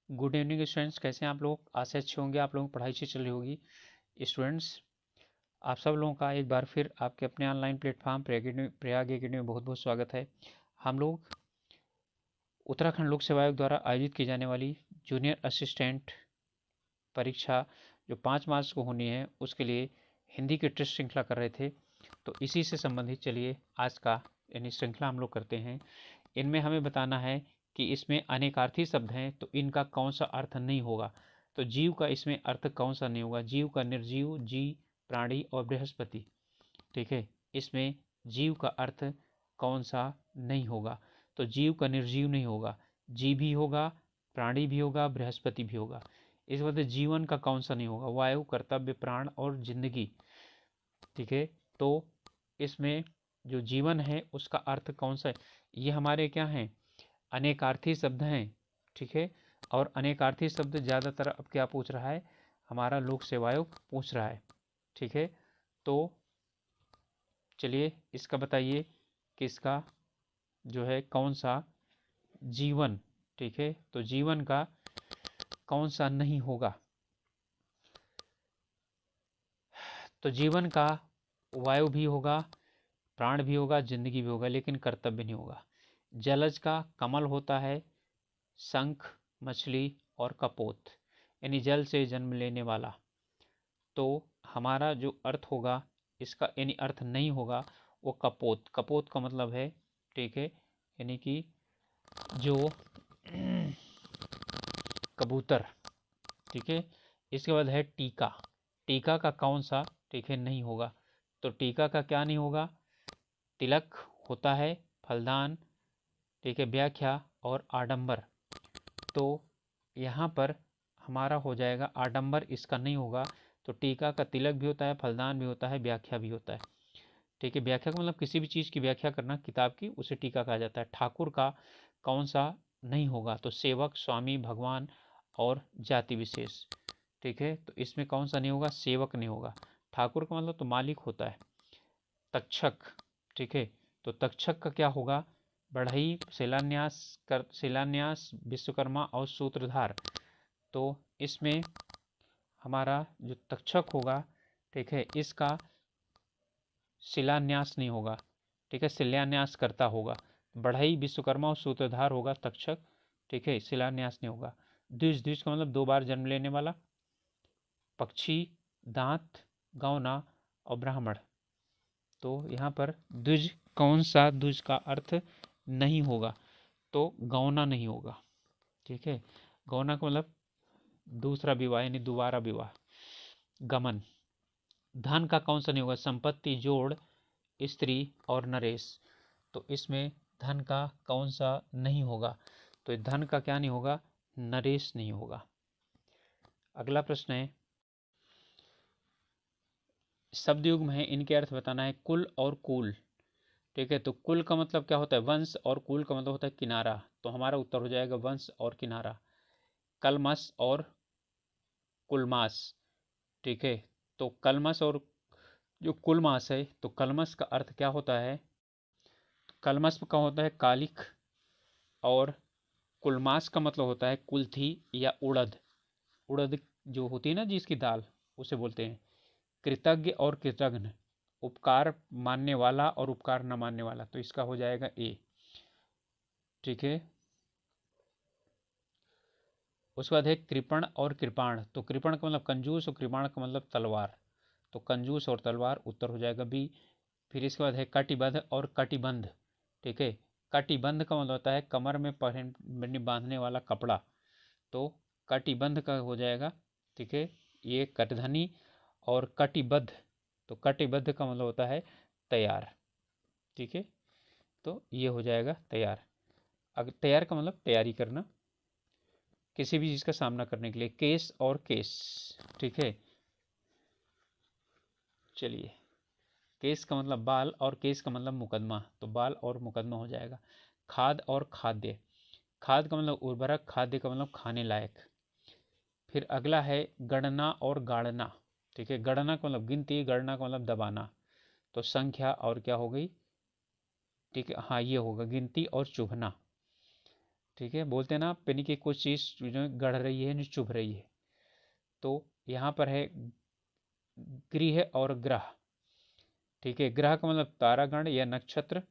Good evening students, कैसे हैं आप लोग। आशा अच्छे होंगे, आप लोगों की पढ़ाई अच्छी चल रही होगी। स्टूडेंट्स, आप सब लोगों का एक बार फिर आपके अपने ऑनलाइन प्लेटफॉर्म प्रयाग एकेडमी में बहुत बहुत स्वागत है। हम लोग उत्तराखंड लोक सेवा आयोग द्वारा आयोजित की जाने वाली जूनियर असिस्टेंट परीक्षा जो 5 मार्च को होनी है, उसके लिए हिंदी की टेस्ट श्रृंखला कर रहे थे। तो इसी से संबंधित चलिए आज का यानी श्रृंखला हम लोग करते हैं। इनमें हमें बताना है कि इसमें अनेकार्थी शब्द हैं तो इनका कौन सा अर्थ नहीं होगा। तो जीव का इसमें अर्थ कौन सा नहीं होगा। जीव का निर्जीव, जी, प्राणी और बृहस्पति। ठीक है, इसमें जीव का अर्थ कौन सा नहीं होगा। तो जीव का निर्जीव नहीं होगा, जीव भी होगा, प्राणी भी होगा, बृहस्पति भी होगा। इस वजह जीवन का कौन सा नहीं होगा। वायु, कर्तव्य, प्राण और जिंदगी। ठीक है, तो इसमें जो जीवन है उसका अर्थ कौन सा है। ये हमारे क्या हैं, अनेकार्थी शब्द हैं। ठीक है, और अनेकार्थी शब्द ज़्यादातर अब क्या पूछ रहा है, हमारा लोक सेवा आयोग पूछ रहा है। ठीक है, तो चलिए इसका बताइए कि इसका जो है कौन सा जीवन। ठीक है, तो जीवन का कौन सा नहीं होगा। तो जीवन का वायु भी होगा, प्राण भी होगा, जिंदगी भी होगा, लेकिन कर्तव्य नहीं होगा। जलज का कमल होता है, शंख, मछली और कपोत, यानी जल से जन्म लेने वाला। तो हमारा जो अर्थ होगा इसका यानी अर्थ नहीं होगा वो कपोत। कपोत का मतलब है, ठीक है, यानी कि जो कबूतर। ठीक है, इसके बाद है टीका। टीका का कौन सा, ठीक है, नहीं होगा। तो टीका का क्या नहीं होगा। तिलक होता है, फलदान, ठीक है, व्याख्या और आडंबर। तो यहाँ पर हमारा हो जाएगा आडंबर, इसका नहीं होगा। तो टीका का तिलक भी होता है, फलदान भी होता है, व्याख्या भी होता है। ठीक है, व्याख्या का मतलब किसी भी चीज़ की व्याख्या करना किताब की, उसे टीका कहा जाता है। ठाकुर का कौन सा नहीं होगा। तो सेवक, स्वामी, भगवान और जाति विशेष। ठीक है, तो इसमें कौन सा नहीं होगा, सेवक नहीं होगा। ठाकुर का मतलब तो मालिक होता है। तक्षक, ठीक है, तो तक्षक का क्या होगा, बढ़ई, शिलान्यास कर, शिलान्यास, विश्वकर्मा और सूत्रधार। तो इसमें हमारा जो तक्षक होगा, ठीक है, इसका शिलान्यास नहीं होगा। ठीक है, शिलान्यास करता होगा। बढ़ई, विश्वकर्मा और सूत्रधार होगा तक्षक। ठीक है, शिलान्यास नहीं होगा। द्विज, द्विज का मतलब 2 बार जन्म लेने वाला। पक्षी, दांत, गौना और ब्राह्मण। तो यहाँ पर द्विज, कौन सा द्विज का अर्थ नहीं होगा। तो गौना नहीं होगा। ठीक है, गौना का मतलब दूसरा विवाह यानी दोबारा विवाह। गमन। धन का कौन सा नहीं होगा, संपत्ति, जोड़, स्त्री और नरेश। तो इसमें धन का कौन सा नहीं होगा। तो धन का क्या नहीं होगा, नरेश नहीं होगा। अगला प्रश्न है, शब्द युग्म है, इनके अर्थ बताना है। कुल और कूल। ठीक है, तो कुल का मतलब क्या होता है, वंश, और कूल का मतलब होता है किनारा। तो हमारा उत्तर हो जाएगा वंश और किनारा। कलमस और कुलमास। ठीक है, तो कलमस और जो कुलमास है, तो कलमस का अर्थ क्या होता है, कलमस का होता है कालिख, और कुलमास का मतलब होता है कुल्थी या उड़द। उड़द जो होती है ना जिसकी दाल, उसे बोलते हैं। कृतज्ञ और कृतघ्न, उपकार मानने वाला और उपकार न मानने वाला। तो इसका हो जाएगा ए। ठीक है, उसके बाद है कृपण और कृपाण। तो कृपण का मतलब कंजूस और कृपाण का मतलब तलवार। तो कंजूस और तलवार, उत्तर हो जाएगा बी। फिर इसके बाद है कटिबद्ध और कटिबंध। ठीक है, कटिबंध का मतलब होता है कमर में बांधने वाला कपड़ा। तो कटिबंध का हो जाएगा, ठीक है, ये कटधनी। और कटिबद्ध, तो कटिबद्ध का मतलब होता है तैयार। ठीक है, तो ये हो जाएगा तैयार। अगर तैयार का मतलब तैयारी करना किसी भी चीज़ का सामना करने के लिए। केस और केस। ठीक है, चलिए, केस का मतलब बाल और केस का मतलब मुकदमा। तो बाल और मुकदमा हो जाएगा। खाद और खाद्य। खाद का मतलब उर्वरक, खाद्य का मतलब खाने लायक। फिर अगला है गणना और गाड़ना। ठीक है, गणना का मतलब गिनती, गणना का मतलब दबाना। तो संख्या और क्या हो गई, ठीक है, हाँ ये होगा गिनती और चुभना। ठीक है, बोलते हैं ना यानी कि कुछ चीज़ जो गढ़ रही है नहीं चुभ रही है। तो यहाँ पर है गृह और ग्रह। ठीक है, ग्रह का मतलब तारागण या नक्षत्र।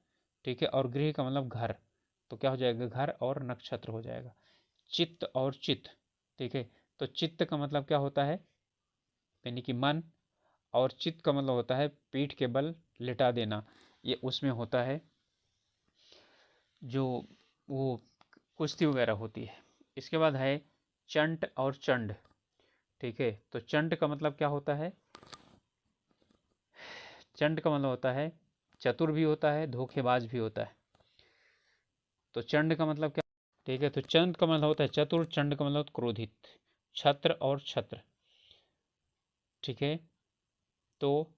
ठीक है, और गृह का मतलब घर। तो क्या हो जाएगा, घर और नक्षत्र हो जाएगा। चित्त और चित्त। ठीक है, तो चित्त का मतलब क्या होता है, यानी कि मन। और चित्त का मतलब होता है पीठ के बल लिटा देना। ये उसमें होता है जो वो कुश्ती वगैरह होती है। इसके बाद है चंट और चंड। ठीक है, तो चंड का मतलब क्या होता है, चंड का मतलब होता है चतुर भी होता है, धोखेबाज भी होता है। तो चंड का मतलब क्या, ठीक है, तो चंड का मतलब होता है चतुर, चंड का मतलब क्रोधित। छत्र और छत्र। ठीक है, तो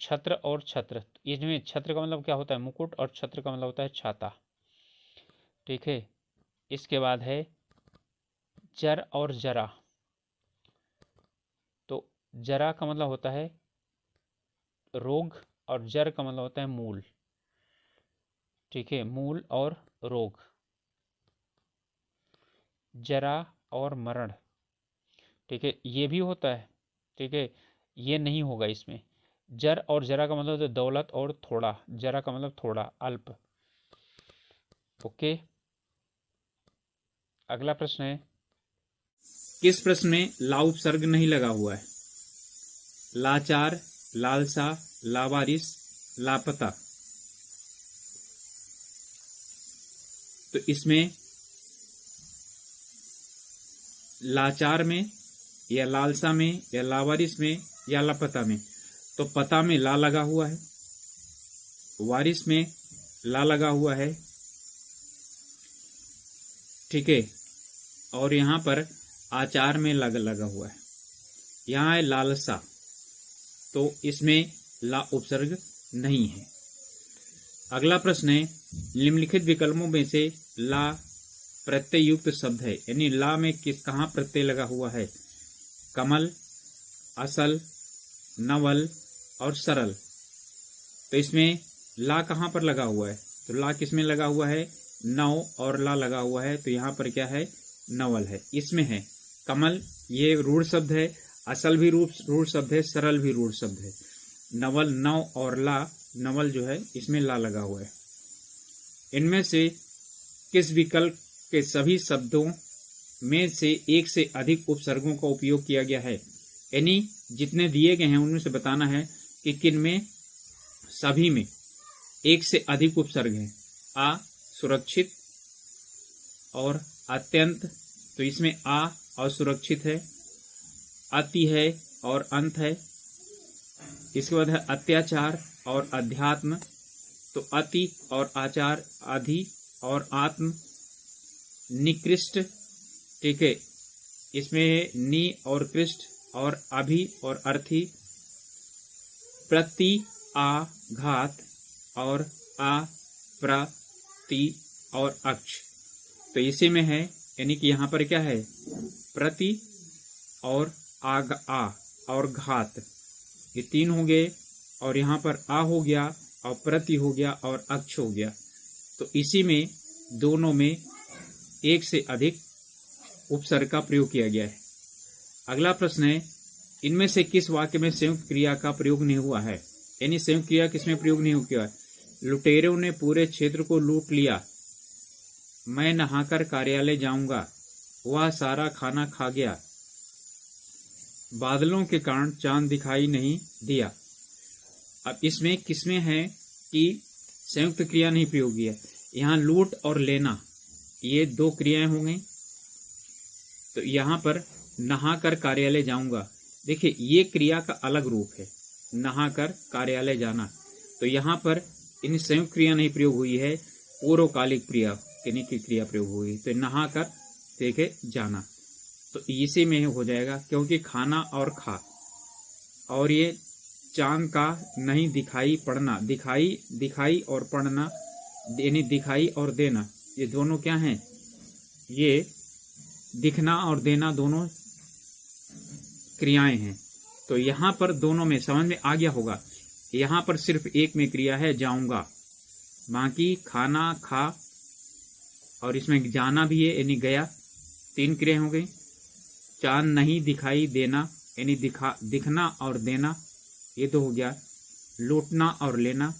छत्र और छत्र, इसमें छत्र का मतलब क्या होता है मुकुट, और छत्र का मतलब होता है छाता। ठीक है, इसके बाद है जर और जरा। तो जरा का मतलब होता है रोग, और जर का मतलब होता है मूल। ठीक है, मूल और रोग। जरा और मरण। ठीक है, ये भी होता है। ठीक है, ये नहीं होगा इसमें। जर और जरा का मतलब होता है दौलत और थोड़ा, जरा का मतलब थोड़ा, अल्प। ओके, अगला प्रश्न है, किस प्रश्न में ला उपसर्ग नहीं लगा हुआ है? लाचार, लालसा, लावारिस, लापता। तो इसमें लाचार में या लालसा में या लावारिस में या लापता में, तो पता में ला लगा हुआ है, वारिस में ला लगा हुआ है। ठीक है, और यहां पर आचार में लगा हुआ है। यहां है लालसा, तो इसमें ला उपसर्ग नहीं है। अगला प्रश्न है, निम्नलिखित विकल्पों में से ला प्रत्यय युक्त शब्द है, यानी ला में कहां प्रत्यय लगा हुआ है? कमल, असल, नवल और सरल। तो इसमें ला कहां पर लगा हुआ है? तो ला किसमें लगा हुआ है? नव और ला लगा हुआ है, तो यहां पर क्या है? नवल है। इसमें है कमल, ये रूढ़ शब्द है, असल भी रूढ़ शब्द है, सरल भी रूढ़ शब्द है। नवल, नव और ला, नवल जो है इसमें ला लगा हुआ है। इनमें से किस विकल्प के सभी शब्दों में से एक से अधिक उपसर्गों का उपयोग किया गया है? यानी जितने दिए गए हैं उनमें से बताना है कि किन में सभी में एक से अधिक उपसर्ग हैं। आ सुरक्षित और अत्यंत, तो इसमें आ असुरक्षित है, अति है और अंत है। इसके बाद है अत्याचार और अध्यात्म, तो अति और आचार, अधि और आत्म। निकृष्ट, ठीक है, इसमें है नि और कृष्ट और अभि और अर्थी। प्रति आघात और आ प्रति और अक्ष, तो इसी में है, यानी कि यहां पर क्या है? प्रति और आग आ और घात, ये तीन हो गए, और यहां पर आ हो गया और प्रति हो गया और अक्ष हो गया। तो इसी में दोनों में एक से अधिक उपसर्ग का प्रयोग किया गया है। अगला प्रश्न है, इनमें से किस वाक्य में संयुक्त क्रिया का प्रयोग नहीं हुआ है? यानी संयुक्त क्रिया किसमें प्रयोग नहीं हुआ है? लुटेरों ने पूरे क्षेत्र को लूट लिया, मैं नहाकर कार्यालय जाऊंगा, वह सारा खाना खा गया, बादलों के कारण चांद दिखाई नहीं दिया। अब इसमें किसमें है कि संयुक्त क्रिया नहीं प्रयोग है? यहाँ लूट और लेना, ये दो क्रियाएं हो गई। तो यहाँ पर नहाकर कार्यालय जाऊंगा, देखिए ये क्रिया का अलग रूप है, नहाकर कार्यालय जाना। तो यहाँ पर इन संयुक्त क्रिया नहीं प्रयोग हुई है, पूर्वकालिक क्रिया की क्रिया प्रयोग हुई। तो नहाकर देखे जाना, तो इसी में हो जाएगा, क्योंकि खाना और खा, और ये चांद का नहीं दिखाई पड़ना, दिखाई और पढ़ना, यानी दिखाई और देना, ये दोनों क्या हैं? ये दिखना और देना दोनों क्रियाएं हैं। तो यहां पर दोनों में समझ में आ गया होगा, यहां पर सिर्फ एक में क्रिया है जाऊंगा, बाकी खाना, खा और इसमें जाना भी है यानी गया, 3 क्रिया हो गई। चांद नहीं दिखाई देना यानी दिखना और देना, ये तो हो गया। लूटना और लेना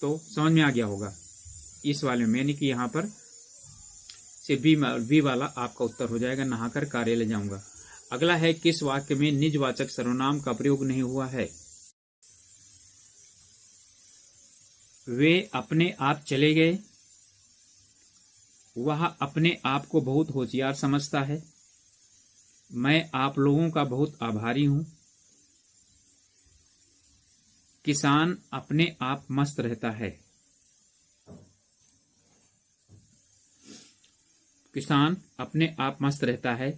तो समझ में आ गया होगा इस वाले में, यानी कि यहाँ पर से बी वाला आपका उत्तर हो जाएगा, नहाकर कार्यालय जाऊंगा। अगला है किस वाक्य में निजवाचक सर्वनाम का प्रयोग नहीं हुआ है? वे अपने आप चले गए, वह अपने आप को बहुत होशियार समझता है, मैं आप लोगों का बहुत आभारी हूं, किसान अपने आप मस्त रहता है। किसान अपने आप मस्त रहता है,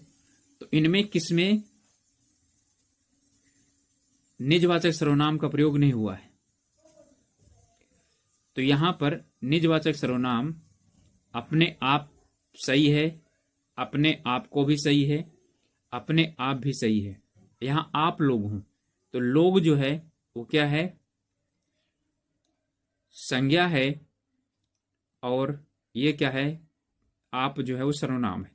तो इनमें किसमें निजवाचक सर्वनाम का प्रयोग नहीं हुआ है? तो यहां पर निजवाचक सर्वनाम अपने आप सही है, अपने आप को भी सही है, अपने आप भी सही है। यहां आप लोग हूं, तो लोग जो है वो क्या है? संज्ञा है, और ये क्या है? आप जो है वो सर्वनाम है।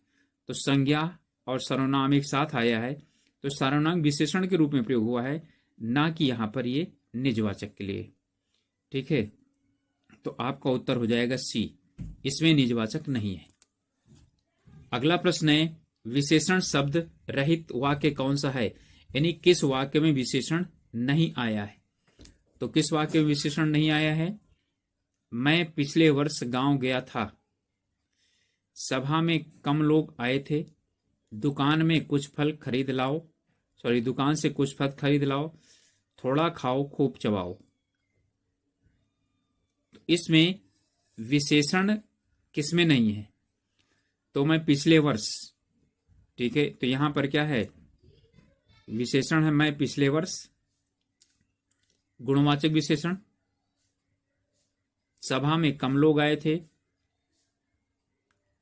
तो संज्ञा और सर्वनाम एक साथ आया है, तो सर्वनाम विशेषण के रूप में प्रयोग हुआ है, ना कि यहां पर ये निजवाचक के लिए। ठीक है, तो आपका उत्तर हो जाएगा सी, इसमें निजवाचक नहीं है। अगला प्रश्न है विशेषण शब्द रहित वाक्य कौन सा है? यानी किस वाक्य में विशेषण नहीं आया है? तो किस वाक्य में विशेषण नहीं आया है? मैं पिछले वर्ष गांव गया था, सभा में कम लोग आए थे, दुकान में कुछ फल खरीद लाओ, दुकान से कुछ फल खरीद लाओ, थोड़ा खाओ खूब चबाओ। तो इसमें विशेषण किसमें नहीं है? तो मैं पिछले वर्ष, ठीक है, तो यहां पर क्या है? विशेषण है मैं पिछले वर्ष, गुणवाचक विशेषण, सभा में कम लोग आए थे,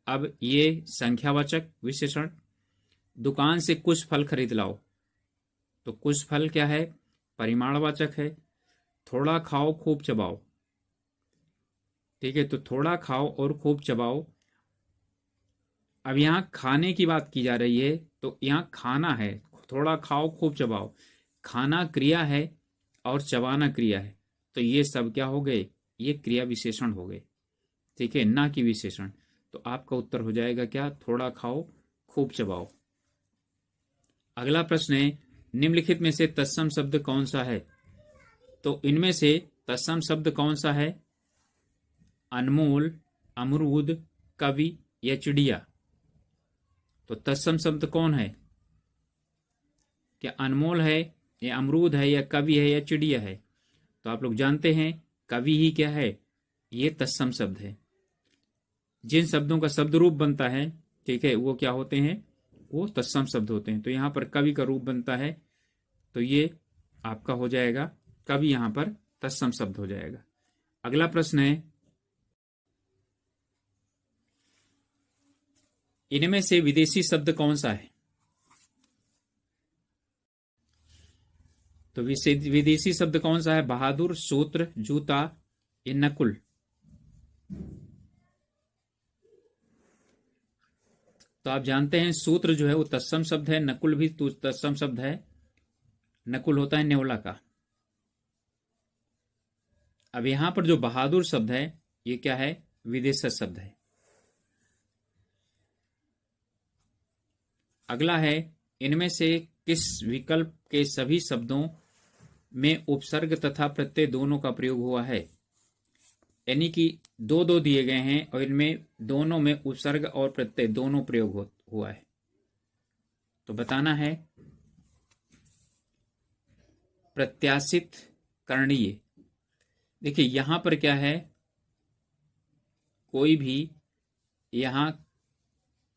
अब ये संख्यावाचक विशेषण, दुकान से कुछ फल खरीद लाओ, तो कुछ फल क्या है? परिमाणवाचक है, थोड़ा खाओ खूब चबाओ। ठीक है, तो थोड़ा खाओ और खूब चबाओ। अब यहां खाने की बात की जा रही है, तो यहां खाना है, थोड़ा खाओ खूब चबाओ, खाना क्रिया है और चबाना क्रिया है, तो ये सब क्या हो गए? ये क्रिया विशेषण हो गए। ठीक है, ना कि विशेषण। तो आपका उत्तर हो जाएगा क्या? थोड़ा खाओ खूब चबाओ। अगला प्रश्न है निम्नलिखित में से तत्सम शब्द कौन सा है? तो इनमें से तत्सम शब्द कौन सा है? अनमोल, अमरूद, कवि या चिड़िया? तो तत्सम शब्द कौन है? क्या अनमोल है या अमरूद है या कवि है या चिड़िया है? तो आप लोग जानते हैं कवि ही क्या है? ये तत्सम शब्द है। जिन शब्दों का शब्द रूप बनता है, ठीक है, वो क्या होते हैं? वो तत्सम शब्द होते हैं। तो यहां पर कवि का रूप बनता है, तो ये आपका हो जाएगा कवि, यहां पर तत्सम शब्द हो जाएगा। अगला प्रश्न है इनमें से विदेशी शब्द कौन सा है? तो विदेशी शब्द कौन सा है? बहादुर, सूत्र, जूता या नकुल? तो आप जानते हैं सूत्र जो है वो तत्सम शब्द है, नकुल भी तत्सम शब्द है, नकुल होता है नेवला का। अब यहां पर जो बहादुर शब्द है ये क्या है? विदेशज शब्द है। अगला है इनमें से किस विकल्प के सभी शब्दों में उपसर्ग तथा प्रत्यय दोनों का प्रयोग हुआ है? यानी कि दो दो दिए गए हैं और इनमें दोनों में उपसर्ग और प्रत्यय दोनों प्रयोग हुआ है, तो बताना है। प्रत्याशित, करणीय। देखिए यहां पर क्या है? कोई भी यहां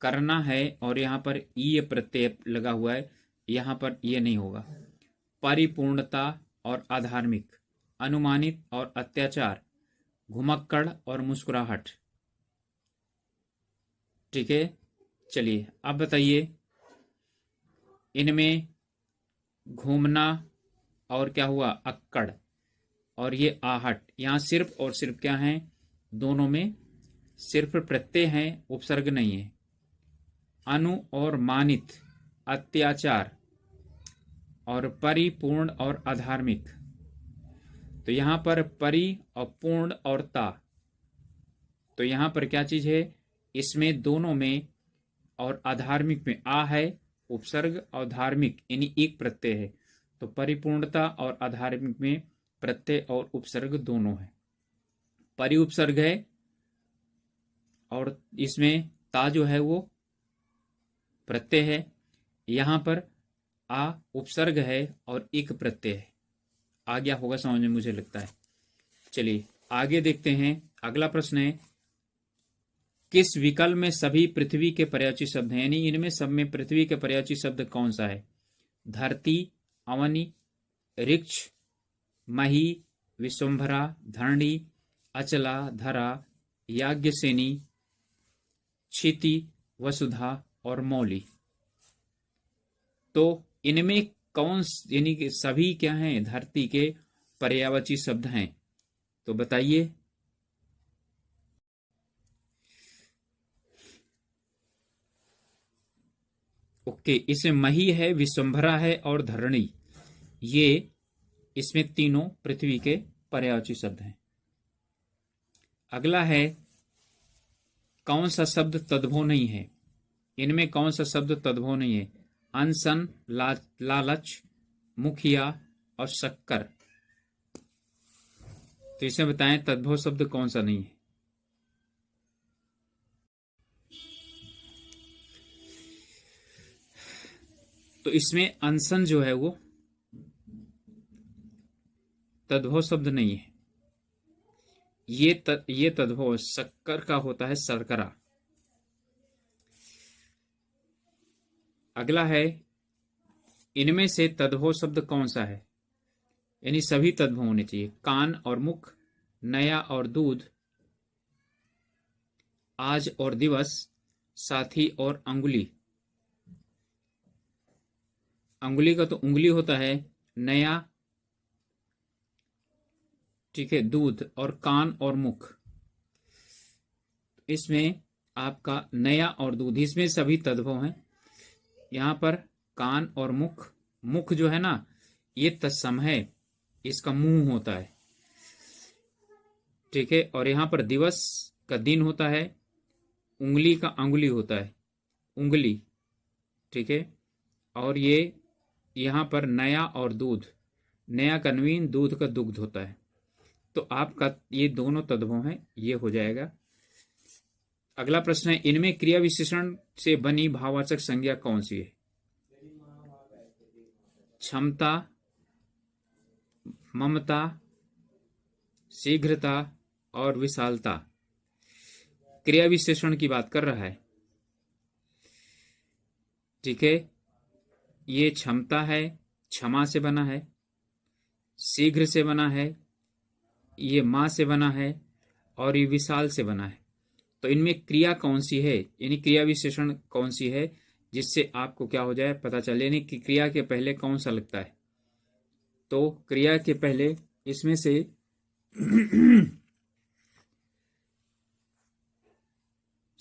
करना है और यहां पर ये प्रत्यय लगा हुआ है, यहां पर ये नहीं होगा। परिपूर्णता और अधार्मिक, अनुमानित और अत्याचार, घुमक्कड़ और मुस्कुराहट। ठीक है, चलिए अब बताइए इनमें घूमना और क्या हुआ? अक्कड़, और ये आहट, यहां सिर्फ और सिर्फ क्या है? दोनों में सिर्फ प्रत्यय हैं, उपसर्ग नहीं है। अनु और मानित, अत्याचार, और परिपूर्ण और अधार्मिक। तो यहां पर परि और पूर्ण और ता, तो यहां पर क्या चीज है, इसमें दोनों में और अधार्मिक में आ है उपसर्ग और धार्मिक यानी एक प्रत्यय है। तो परिपूर्णता और अधार्मिक में प्रत्यय और उपसर्ग दोनों है। परि उपसर्ग है और इसमें ता जो है वो प्रत्यय है। यहां पर आ उपसर्ग है और एक प्रत्यय है। आ गया होगा समझ में मुझे लगता है। चलिए आगे देखते हैं। अगला प्रश्न है, किस विकल्प में सभी पृथ्वी के पर्यायवाची शब्द हैं, यानी इनमें सब में पृथ्वी के पर्यायवाची शब्द कौन सा है? धरती, अवनी, ऋक्ष, मही, विश्वंभरा, धरणी, अचला, धरा, याज्ञसेनी, क्षिति, वसुधा और मौली। तो इनमें कौन, यानी कि सभी क्या हैं, धरती के पर्यायवाची शब्द हैं? तो बताइए। ओके, इसमें मही है, विश्वंभरा है और धरणी, ये इसमें तीनों पृथ्वी के पर्यायवाची शब्द हैं। अगला है, कौन सा शब्द तद्भव नहीं है? इनमें कौन सा शब्द तद्भव नहीं है? अनशन, लालच, मुखिया और शक्कर। तो इसे बताएं तद्भव शब्द कौन सा नहीं है? तो इसमें अनशन जो है वो तद्भव शब्द नहीं है। ये तद्भव शक्कर का होता है, शर्करा। अगला है, इनमें से तद्भव शब्द कौन सा है? यानी सभी तद्भव होने चाहिए। कान और मुख, नया और दूध, आज और दिवस, साथी और अंगुली। अंगुली का तो उंगली होता है, नया, ठीक है, दूध, और कान और मुख। इसमें आपका नया और दूध, इसमें सभी तद्भव हैं। यहां पर कान और मुख, मुख जो है ना ये तत्सम है, इसका मुंह होता है, ठीक है। और यहां पर दिवस का दिन होता है, उंगली का अंगुली होता है, उंगली, ठीक है। और ये यहां पर नया और दूध, नया का नवीन, दूध का दुग्ध होता है। तो आपका ये दोनों तद्भव हैं, ये हो जाएगा। अगला प्रश्न है, इनमें क्रिया विशेषण से बनी भाववाचक संज्ञा कौन सी है? क्षमता, ममता, शीघ्रता और विशालता। क्रिया विशेषण की बात कर रहा है, ठीक है। ये क्षमता है, क्षमा से बना है, शीघ्र से बना है, ये मां से बना है, और ये विशाल से बना है। तो इनमें क्रिया कौन सी है, यानी क्रिया विशेषण कौन सी है, जिससे आपको क्या हो जाए, पता चले। यानी कि क्रिया के पहले कौन सा लगता है? तो क्रिया के पहले इसमें से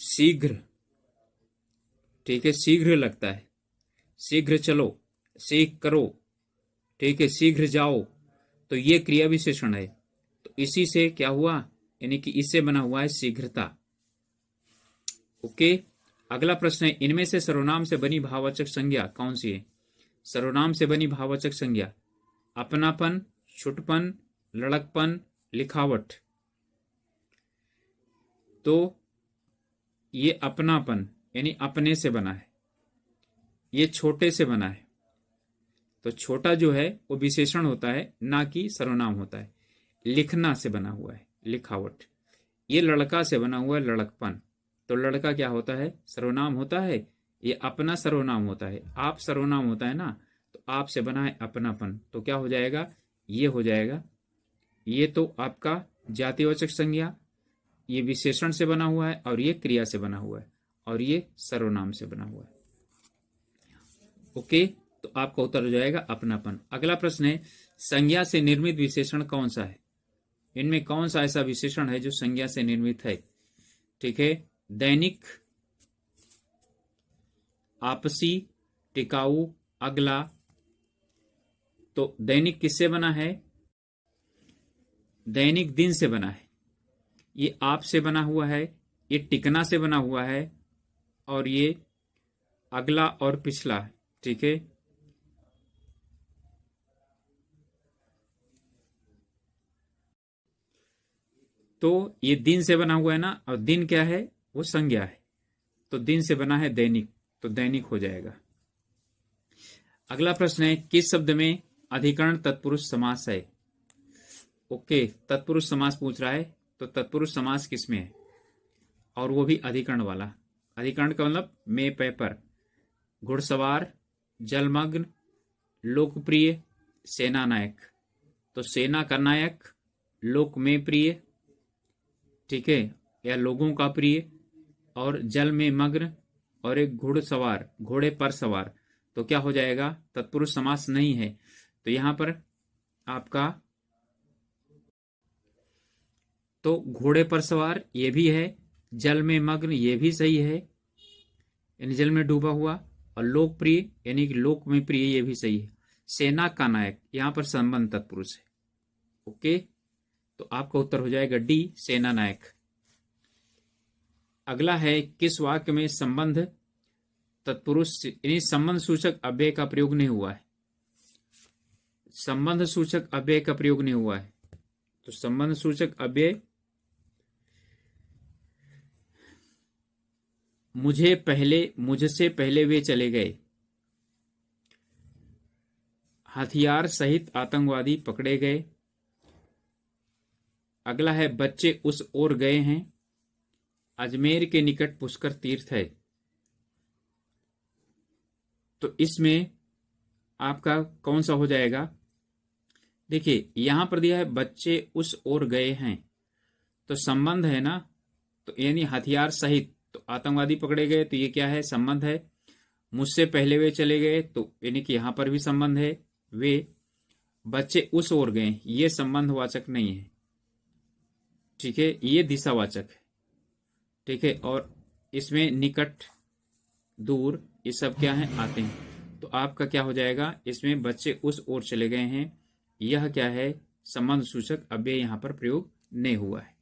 शीघ्र, ठीक है, शीघ्र लगता है। शीघ्र चलो, शीघ्र करो, ठीक है, शीघ्र जाओ। तो ये क्रिया विशेषण है। तो इसी से क्या हुआ, यानी कि इससे बना हुआ है शीघ्रता। ओके। अगला प्रश्न है, इनमें से सर्वनाम से बनी भाववाचक संज्ञा कौन सी है? सर्वनाम से बनी भाववाचक संज्ञा, अपनापन, छुटपन, लड़कपन, लिखावट। तो ये अपनापन यानी अपने से बना है, ये छोटे से बना है। तो छोटा जो है वो विशेषण होता है, ना कि सर्वनाम होता है। लिखना से बना हुआ है, लिखावट। ये लड़का से बना हुआ है, लड़कपन। तो लड़का क्या होता है, सर्वनाम होता है। ये अपना सर्वनाम होता है, आप सर्वनाम होता है ना। तो आप से बना है अपनापन, तो क्या हो जाएगा, ये हो जाएगा। ये तो आपका जातिवाचक संज्ञा, ये विशेषण से बना हुआ है, और ये क्रिया से बना हुआ है, और ये सर्वनाम से बना हुआ है। ओके, तो आपका उत्तर हो जाएगा अपनापन। अगला प्रश्न है, संज्ञा से निर्मित विशेषण कौन सा है? इनमें कौन सा ऐसा विशेषण है जो संज्ञा से निर्मित है? ठीक है, दैनिक, आपसी, टिकाऊ, अगला। तो दैनिक किससे बना है? दैनिक दिन से बना है। ये आप से बना हुआ है, ये टिकना से बना हुआ है, और ये अगला और पिछला। ठीक है, तो ये दिन से बना हुआ है ना, और दिन क्या है? वो संज्ञा है। तो दिन से बना है दैनिक, तो दैनिक हो जाएगा। अगला प्रश्न है, किस शब्द में अधिकरण तत्पुरुष समास है? ओके, तत्पुरुष समास पूछ रहा है, तो तत्पुरुष समास किसमें है? और वो भी अधिकरण वाला। अधिकरण का मतलब में, पेपर, घुड़सवार, जलमग्न, लोकप्रिय, सेना नायक। तो सेना का नायक, लोक में प्रिय, ठीक है, या लोगों का प्रिय, और जल में मग्न, और एक घुड़सवार, घोड़े पर सवार। तो क्या हो जाएगा? तत्पुरुष समास नहीं है। तो यहां पर आपका, तो घोड़े पर सवार ये भी है, जल में मग्न ये भी सही है, यानी जल में डूबा हुआ, और लोकप्रिय यानी कि लोक में प्रिय ये भी सही है। सेना का नायक, यहां पर संबंध तत्पुरुष है। ओके, तो आपका उत्तर हो जाएगा डी, सेना नायक। अगला है, किस वाक्य में संबंध तत्पुरुष यानी संबंध सूचक अव्यय का प्रयोग नहीं हुआ है? संबंध सूचक अव्यय का प्रयोग नहीं हुआ है। तो संबंध सूचक अव्यय, मुझसे पहले वे चले गए, हथियार सहित आतंकवादी पकड़े गए। अगला है, बच्चे उस ओर गए हैं, अजमेर के निकट पुष्कर तीर्थ है। तो इसमें आपका कौन सा हो जाएगा? देखिए, यहां पर दिया है बच्चे उस ओर गए हैं, तो संबंध है ना, तो यानी हथियार सहित, तो आतंकवादी पकड़े गए, तो ये क्या है? संबंध है। मुझसे पहले वे चले गए, तो यानी कि यहां पर भी संबंध है। वे बच्चे उस ओर गए, ये संबंधवाचक नहीं है। ठीक है, ये दिशावाचक है। ठीक है, और इसमें निकट, दूर, ये सब क्या है? आते हैं। तो आपका क्या हो जाएगा? इसमें बच्चे उस ओर चले गए हैं, यह क्या है? संबंध सूचक अव्यय यहां पर प्रयोग नहीं हुआ है।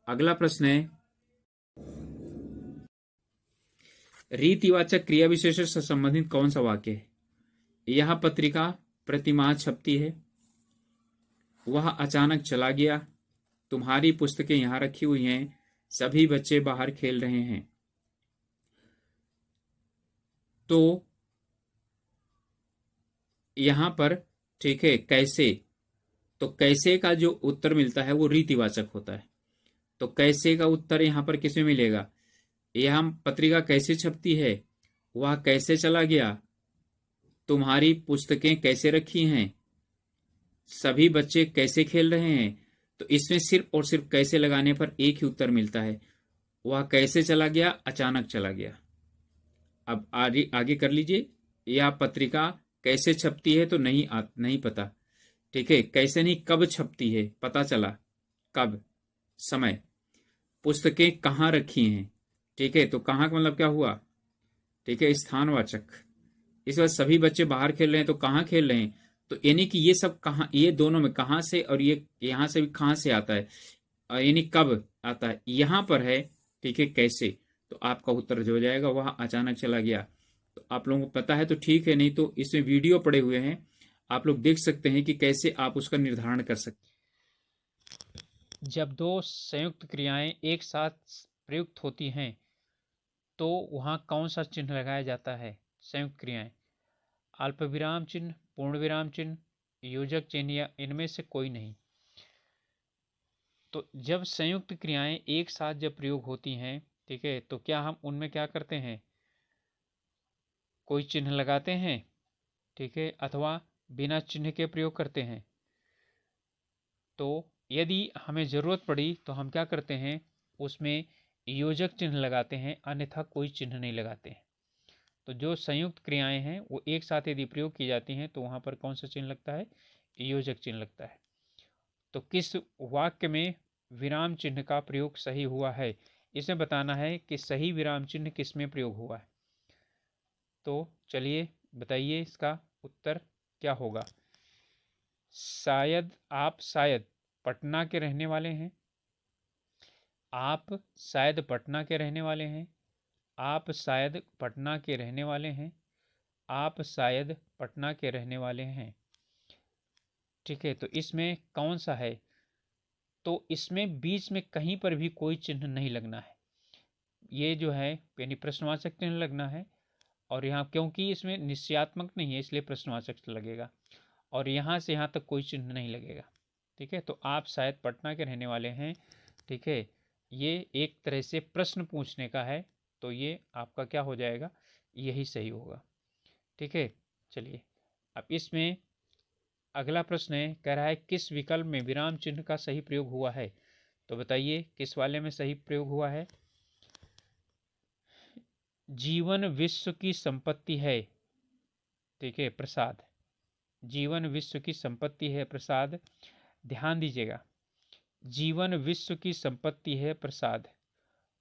अगला प्रश्न है, रीतिवाचक क्रिया विशेषण से संबंधित कौन सा वाक्य है? यह पत्रिका प्रतिमाह छपती है, वह अचानक चला गया, तुम्हारी पुस्तकें यहां रखी हुई हैं, सभी बच्चे बाहर खेल रहे हैं। तो यहां पर, ठीक है, कैसे, तो कैसे का जो उत्तर मिलता है वो रीतिवाचक होता है। तो कैसे का उत्तर यहां पर किसमें मिलेगा? यह पत्रिका कैसे छपती है, वह कैसे चला गया, तुम्हारी पुस्तकें कैसे रखी हैं, सभी बच्चे कैसे खेल रहे हैं। तो इसमें सिर्फ और सिर्फ कैसे लगाने पर एक ही उत्तर मिलता है, वह कैसे चला गया, अचानक चला गया। अब आगे कर लीजिए, यह पत्रिका कैसे छपती है, तो नहीं पता। ठीक है, कैसे नहीं, कब छपती है, पता चला, कब, समय। पुस्तकें कहाँ रखी हैं, ठीक है, तो कहाँ का मतलब क्या हुआ? ठीक है, स्थानवाचक। इस बार सभी बच्चे बाहर खेल रहे हैं, तो कहाँ खेल रहे हैं? तो यानी कि ये सब कहाँ, ये दोनों में कहाँ से, और ये यहां से भी कहाँ से आता है, यानी कब आता है, यहां पर है। ठीक है, कैसे, तो आपका उत्तर जो हो जाएगा वह अचानक चला गया। तो आप लोगों को पता है तो ठीक है, नहीं तो इसमें वीडियो पड़े हुए हैं, आप लोग देख सकते हैं कि कैसे आप उसका निर्धारण कर सकते हैं। जब दो संयुक्त क्रियाएं एक साथ प्रयुक्त होती हैं तो वहाँ कौन सा चिन्ह लगाया जाता है? संयुक्त क्रियाएं, अल्प विराम चिन्ह, पूर्ण विराम चिन्ह, योजक चिन्ह, या इनमें से कोई नहीं। तो जब संयुक्त क्रियाएं एक साथ जब प्रयोग होती हैं, ठीक है, तो क्या हम उनमें क्या करते हैं? कोई चिन्ह लगाते हैं, ठीक है, अथवा बिना चिन्ह के प्रयोग करते हैं। तो यदि हमें ज़रूरत पड़ी तो हम क्या करते हैं? उसमें योजक चिन्ह लगाते हैं, अन्यथा कोई चिन्ह नहीं लगाते हैं। तो जो संयुक्त क्रियाएं हैं वो एक साथ यदि प्रयोग की जाती हैं तो वहाँ पर कौन सा चिन्ह लगता है? योजक चिन्ह लगता है। तो किस वाक्य में विराम चिन्ह का प्रयोग सही हुआ है, इसमें बताना है कि सही विराम चिन्ह किस में प्रयोग हुआ है। तो चलिए बताइए इसका उत्तर क्या होगा। शायद पटना के रहने वाले हैं। आप शायद पटना के रहने वाले हैं। आप शायद पटना के रहने वाले हैं। आप शायद पटना के रहने वाले हैं। ठीक है, तो इसमें कौन सा है? तो इसमें बीच में कहीं पर भी कोई चिन्ह नहीं लगना है। ये जो है यानी प्रश्नवाचक चिन्ह लगना है। और यहाँ क्योंकि इसमें निश्चयात्मक नहीं है इसलिए प्रश्नवाचक लगेगा। और यहाँ से यहाँ तक कोई चिन्ह नहीं लगेगा। ठीक है, तो आप शायद पटना के रहने वाले हैं। ठीक है, ये एक तरह से प्रश्न पूछने का है, तो ये आपका क्या हो जाएगा, यही सही होगा। ठीक है, चलिए अब इसमें अगला प्रश्न है, कह रहा है किस विकल्प में विराम चिन्ह का सही प्रयोग हुआ है। तो बताइए किस वाले में सही प्रयोग हुआ है। जीवन विश्व की संपत्ति है। ठीक है, प्रसाद। जीवन विश्व की संपत्ति है, प्रसाद। ध्यान दीजिएगा, जीवन विश्व की संपत्ति है, प्रसाद।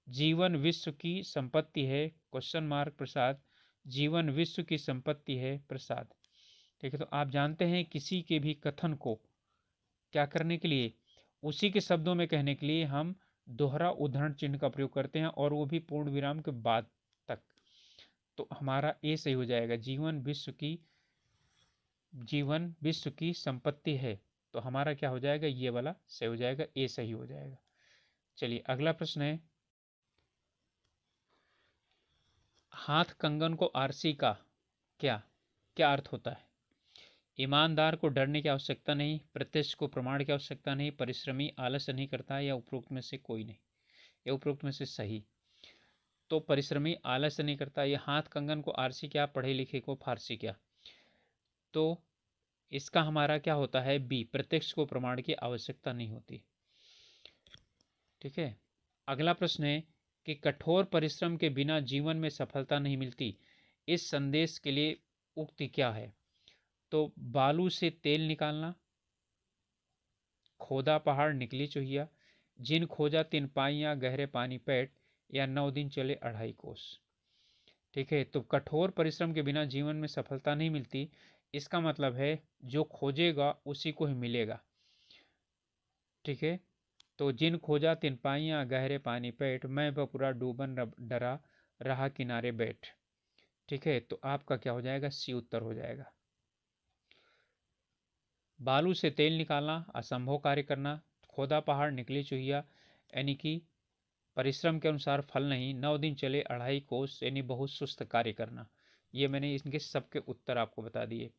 जीवन विश्व की संपत्ति है, क्वेश्चन मार्क, प्रसाद। जीवन विश्व की संपत्ति है, प्रसाद। ठीक है, तो आप जानते हैं किसी के भी कथन को क्या करने के लिए, उसी के शब्दों में कहने के लिए हम दोहरा उद्धरण चिन्ह का प्रयोग करते हैं, और वो भी पूर्ण विराम के बाद तक। तो हमारा ए सही हो जाएगा, जीवन विश्व की संपत्ति है। तो हमारा क्या हो जाएगा, ये वाला सही हो जाएगा, ए सही हो जाएगा। चलिए अगला प्रश्न है, हाथ कंगन को आरसी का क्या क्या अर्थ होता है। ईमानदार को डरने की आवश्यकता नहीं, प्रत्यक्ष को प्रमाण की आवश्यकता नहीं, परिश्रमी आलस्य नहीं करता, या उपरोक्त में से कोई नहीं, या उपरोक्त में से सही। तो परिश्रमी आलस्य नहीं करता, ये हाथ कंगन को आरसी क्या, पढ़े लिखे को फारसी क्या। तो इसका हमारा क्या होता है, बी, प्रत्यक्ष को प्रमाण की आवश्यकता नहीं होती। ठीक है, अगला प्रश्न है कि कठोर परिश्रम के बिना जीवन में सफलता नहीं मिलती, इस संदेश के लिए उक्ति क्या है। तो बालू से तेल निकालना, खोदा पहाड़ निकली चुहिया, जिन खोजा तिन पाइयां, गहरे पानी पैठ, या 9 दिन चले 2.5 कोस। ठीक है, तो कठोर परिश्रम के बिना जीवन में सफलता नहीं मिलती, इसका मतलब है जो खोजेगा उसी को ही मिलेगा। ठीक है, तो जिन खोजा तिन पाइयां, गहरे पानी पैठ, मैं बपुरा डूबन डरा रहा किनारे बैठ। ठीक है, तो आपका क्या हो जाएगा, सी उत्तर हो जाएगा। बालू से तेल निकालना, असंभव कार्य करना, खोदा पहाड़ निकली चुहिया, यानी कि परिश्रम के अनुसार फल नहीं, 9 दिन चले 2.5 कोस, यानी बहुत सुस्त कार्य करना। ये मैंने इनके सबके उत्तर आपको बता दिए।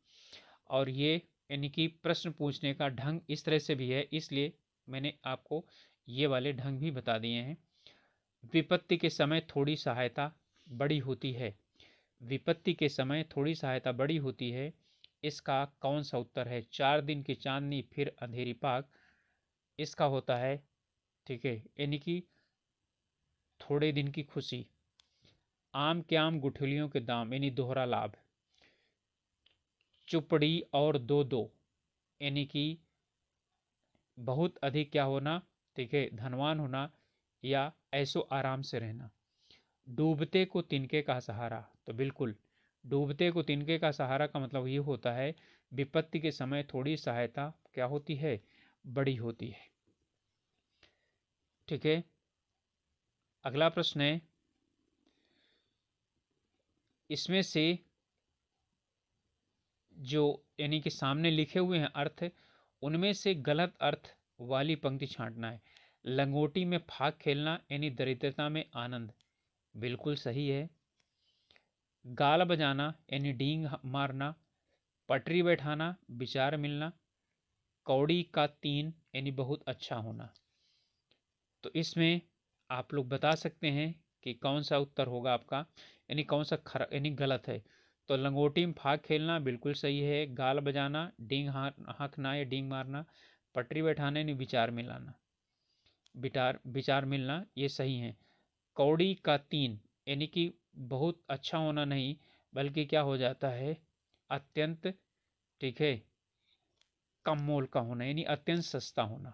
और ये यानी कि प्रश्न पूछने का ढंग इस तरह से भी है, इसलिए मैंने आपको ये वाले ढंग भी बता दिए हैं। विपत्ति के समय थोड़ी सहायता बड़ी होती है, विपत्ति के समय थोड़ी सहायता बड़ी होती है, इसका कौन सा उत्तर है। 4 दिन की चांदनी फिर अंधेरी पाक, इसका होता है, ठीक है, यानी कि थोड़े दिन की खुशी। आम के आम गुठलियों के दाम, यानी दोहरा लाभ। चुपड़ी और दो दो, यानी कि बहुत अधिक क्या होना, ठीक है, धनवान होना, या ऐसो आराम से रहना। डूबते को तिनके का सहारा, तो बिल्कुल डूबते को तिनके का सहारा का मतलब ये होता है विपत्ति के समय थोड़ी सहायता क्या होती है, बड़ी होती है। ठीक है, अगला प्रश्न है, इसमें से जो यानी कि सामने लिखे हुए हैं अर्थ, उनमें से गलत अर्थ वाली पंक्ति छांटना है। लंगोटी में फाक खेलना, यानी दरिद्रता में आनंद, बिल्कुल सही है। गाल बजाना, यानी डींग मारना, पटरी बैठाना, विचार मिलना, कौड़ी का 3, यानी बहुत अच्छा होना। तो इसमें आप लोग बता सकते हैं कि कौन सा उत्तर होगा आपका, यानी कौन सा यानी गलत है। तो लंगोटी में फाग खेलना बिल्कुल सही है, गाल बजाना, डींग हाँकना या डींग मारना, पटरी बैठाना यानी विचार मिलना, ये सही है। कौड़ी का 3, यानी कि बहुत अच्छा होना नहीं, बल्कि क्या हो जाता है, अत्यंत, ठीक है, कम मोल का होना, यानी अत्यंत सस्ता होना।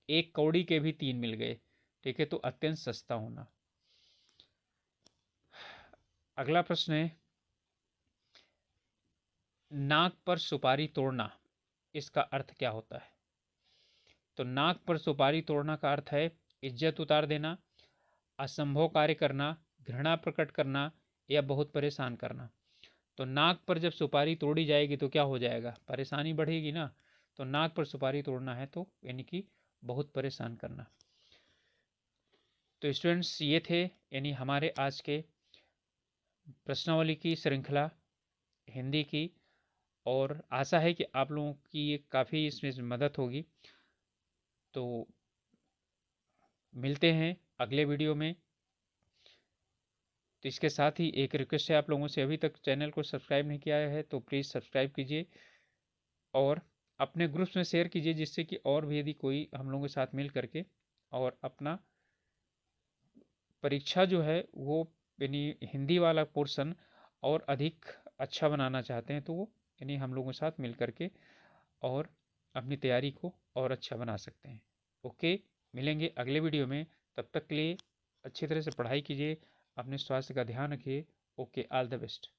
1 कौड़ी के भी 3 मिल गए, ठीक है, तो अत्यंत सस्ता होना। अगला प्रश्न है, नाक पर सुपारी तोड़ना, इसका अर्थ क्या होता है? तो नाक पर सुपारी तोड़ना का अर्थ है इज्जत उतार देना, असंभव कार्य करना, घृणा प्रकट करना या बहुत परेशान करना। तो नाक पर जब सुपारी तोड़ी जाएगी तो क्या हो जाएगा? परेशानी बढ़ेगी ना। तो नाक पर सुपारी तोड़ना है तो यानी कि बहुत परेशान करना। तो स्टूडेंट्स, ये थे यानी हमारे आज के प्रश्नावली की श्रृंखला हिंदी की, और आशा है कि आप लोगों की ये काफ़ी इसमें मदद होगी। तो मिलते हैं अगले वीडियो में। तो इसके साथ ही एक रिक्वेस्ट है आप लोगों से, अभी तक चैनल को सब्सक्राइब नहीं किया है तो प्लीज़ सब्सक्राइब कीजिए और अपने ग्रुप्स में शेयर कीजिए, जिससे कि और भी यदि कोई हम लोगों के साथ मिल करके और अपना परीक्षा जो है वो यानी हिंदी वाला पोर्शन और अधिक अच्छा बनाना चाहते हैं, तो वो यानी हम लोगों के साथ मिल करके और अपनी तैयारी को और अच्छा बना सकते हैं। ओके, मिलेंगे अगले वीडियो में। तब तक के लिए अच्छी तरह से पढ़ाई कीजिए, अपने स्वास्थ्य का ध्यान रखिए। Okay, all the best.